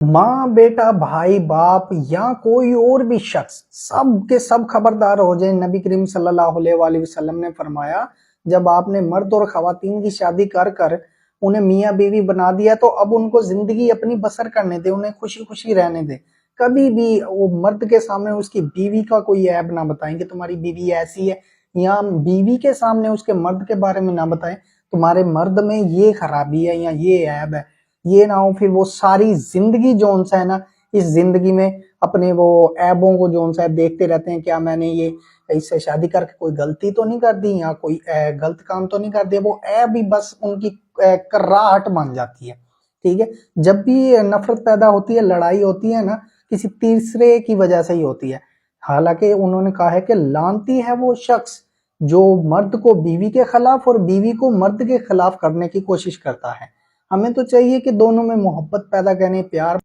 माँ बेटा भाई बाप या कोई और भी शख्स सब के सब खबरदार हो जाए। नबी करीम सल्लल्लाहु अलैहि वसल्लम ने फरमाया, जब आपने मर्द और खवातीन की शादी कर कर उन्हें मियाँ बीवी बना दिया तो अब उनको जिंदगी अपनी बसर करने दे, उन्हें खुशी खुशी रहने दे। कभी भी वो मर्द के सामने उसकी बीवी का कोई ऐब ना बताएं कि तुम्हारी बीवी ऐसी है, या बीवी के सामने उसके मर्द के बारे में ना बताएं तुम्हारे मर्द में ये खराबी है या ये ऐब है। ये ना हो फिर वो सारी जिंदगी जोन सा है ना, इस जिंदगी में अपने वो ऐबों को जोन सा है देखते रहते हैं, क्या मैंने ये इससे शादी करके कोई गलती तो नहीं कर दी या कोई गलत काम तो नहीं कर दिया। वो ऐब ही बस उनकी कराहट बन जाती है। ठीक है, जब भी नफरत पैदा होती है, लड़ाई होती है ना, किसी तीसरे की वजह से ही होती है। हालांकि उन्होंने कहा है कि लानती है वो शख्स जो मर्द को बीवी के खिलाफ और बीवी को मर्द के खिलाफ करने की कोशिश करता है। हमें तो चाहिए कि दोनों में मोहब्बत पैदा करने, प्यार